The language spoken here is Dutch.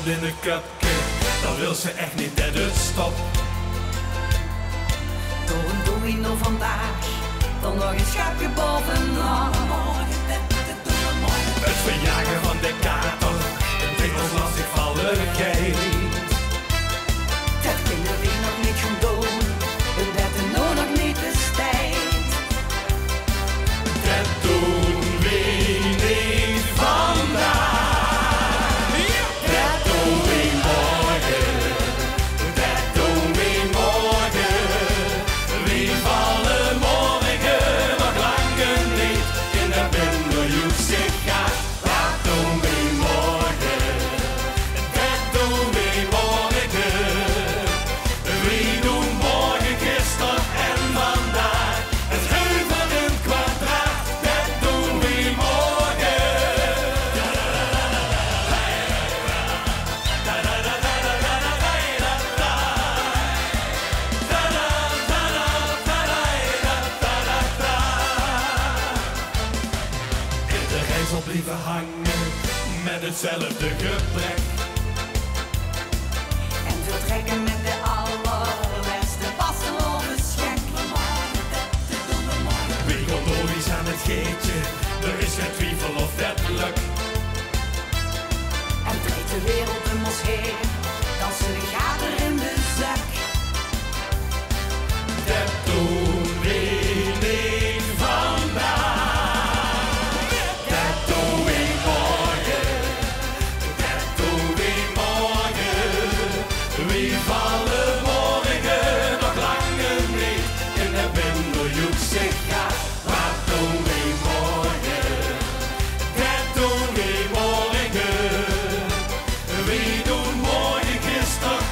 het in de cupcake, dan wil ze echt niet dat het stopt. Door een domino vandaag, dan nog een schapje bovenaan. Het verjagen van de kater, het ding ons lastig vallen geeft. Dat kunnen we nog niet gaan doen, dat er nou nog niet is tijd. Dat doen we niet vandaag. Dat doen we morgen. Dat doen we morgen. We vallen morgen nog langer niet in de binderjoek zich gaat. Dat doen we morgen. Dat doen we morgen. We doen morgen, gisteren en vandaag. Het heuvel in het kwadraat. Dat doen we morgen. Iedereen zal blijven hangen met hetzelfde gebrek. En veel trekken met de allerlaatste vasteloven schek. Bigoldolies aan het geetje, er is geen twijfel of dat lukt. En treedt de wereld om ons heen, dan ze de gaten in de zak. Dat doen we niet vandaag. Dat doen we morgen. Dat doen we morgen. We vallen morgen nog langer niet in de binderjoek zich gaat. Wat doen we morgen? Dat doen we morgen. We doen morgen, gisteren